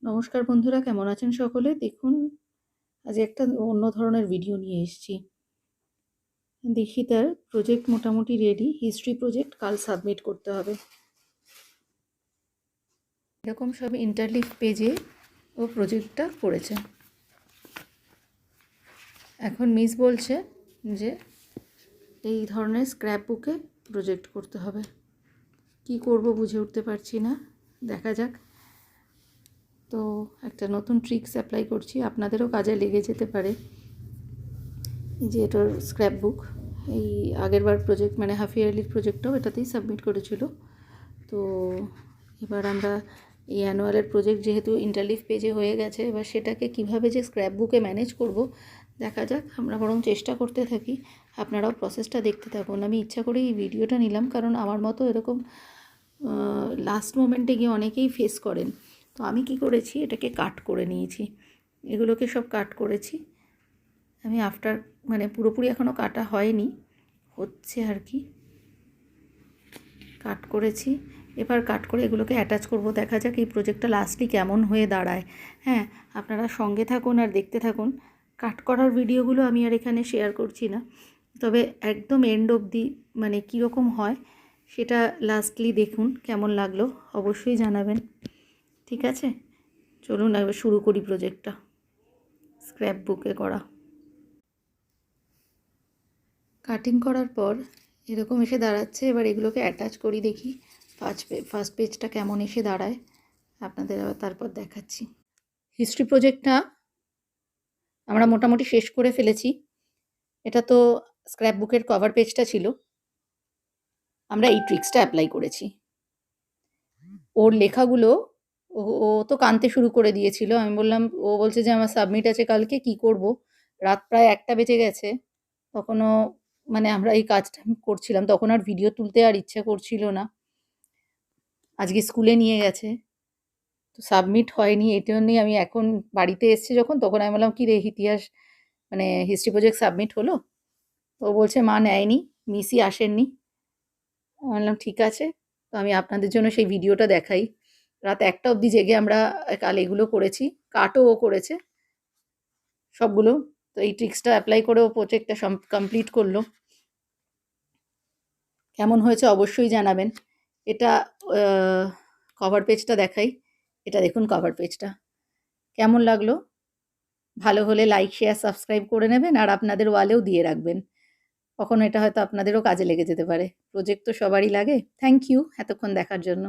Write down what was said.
নমস্কার বন্ধুরা, কেমন আছেন সকলে? দেখুন, আজ একটা অন্য ধরনের ভিডিও নিয়ে এসেছি। দেখি তার প্রজেক্ট মোটামুটি রেডি। হিস্ট্রি প্রজেক্ট কাল সাবমিট করতে হবে। এরকম সব ইন্টারলিভ পেজে ও প্রজেক্টটা করেছে। এখন মিস বলছে যে এই ধরনের স্ক্র্যাপ বুকে প্রজেক্ট করতে হবে। কি করব বুঝে উঠতে পারছি না, দেখা যাক। তো একটা নতুন ট্রিক্স অ্যাপ্লাই করছি, আপনাদেরও কাজে লেগে যেতে পারে। এই যে এটার স্ক্র্যাপ বুক, এই আগেরবার প্রজেক্ট মানে হাফ ইয়ারলির প্রজেক্টটাও এটাতেই সাবমিট করেছিল। তো এবার আমরা এই অ্যানুয়ালের প্রজেক্ট যেহেতু ইন্টারলিভ পেজে হয়ে গেছে, এবার সেটাকে কিভাবে যে স্ক্র্যাপ বুকে ম্যানেজ করব দেখা যাক। আমরা বরং চেষ্টা করতে থাকি, আপনারাও প্রসেসটা দেখতে থাকুন। আমি ইচ্ছা করেই এই ভিডিওটা নিলাম, কারণ আমার মতো এরকম লাস্ট মোমেন্টে গিয়ে অনেকেই ফেস করেন। তো আমি কি করেছি, এটাকে কাট করে নিয়েছি, এগুলোকে সব কাট করেছি আমি। আফটার মানে পুরোপুরি এখনও কাটা হয়নি, হচ্ছে আর কি। কাট করেছি, এবার কাট করে এগুলোকে অ্যাটাচ করব। দেখা যাক এই প্রজেক্টটা লাস্টলি কেমন হয়ে দাঁড়ায়। হ্যাঁ, আপনারা সঙ্গে থাকুন আর দেখতে থাকুন। কাট করার ভিডিওগুলো আমি আর এখানে শেয়ার করছি না, তবে একদম এন্ড অবধি মানে কীরকম হয় সেটা লাস্টলি দেখুন। কেমন লাগলো অবশ্যই জানাবেন। ঠিক আছে, চলুন এবার শুরু করি প্রজেক্টটা স্ক্র্যাপ বুকে করা। কাটিং করার পর এরকম এসে দাঁড়াচ্ছে। এবার এগুলোকে অ্যাটাচ করি, দেখি ফার্স্ট পেজটা কেমন এসে দাঁড়ায়, আপনাদের আবার তারপর দেখাচ্ছি। হিস্ট্রি প্রজেক্টটা আমরা মোটামুটি শেষ করে ফেলেছি। এটা তো স্ক্র্যাপ বুকের কভার পেজটা ছিল। আমরা এই ট্রিক্সটা অ্যাপ্লাই করেছি। ওর লেখাগুলো ও তো কাঁদতে শুরু করে দিয়েছিল। আমি বললাম, ও বলছে যে আমার সাবমিট আছে কালকে, কি করব। রাত প্রায় 1টা বেজে গেছে তখনও, মানে আমরা এই কাজটা করছিলাম। তখন আর ভিডিও তুলতে আর ইচ্ছে করছিল না। আজকে স্কুলে নিয়ে গেছে, তো সাবমিট হয়নি। এটা নিয়ে আমি এখন বাড়িতে এসেছি যখন, তখন আমি বললাম, কী রে ইতিহাস মানে হিস্ট্রি প্রজেক্ট সাবমিট হলো? তো বলছে মা নেয়নি, মিসই আসেননি। আমি বললাম ঠিক আছে, তো আমি আপনাদের জন্য সেই ভিডিওটা দেখাই। রাত 1টা অবধি জেগে আমরা কাল এগুলো করেছি। কাটও ও করেছে সবগুলো। তো এই ট্রিক্সটা অ্যাপ্লাই করে ও প্রজেক্টটা কমপ্লিট করলো। কেমন হয়েছে অবশ্যই জানাবেন। এটা কভার পেজটা দেখাই। এটা দেখুন কভার পেজটা কেমন লাগলো। ভালো হলে লাইক, শেয়ার, সাবস্ক্রাইব করে নেবেন আর আপনাদের ওয়ালেও দিয়ে রাখবেন। কখনো এটা হয়তো আপনাদেরও কাজে লেগে যেতে পারে। প্রজেক্ট তো সবারই লাগে। থ্যাংক ইউ এতক্ষণ দেখার জন্য।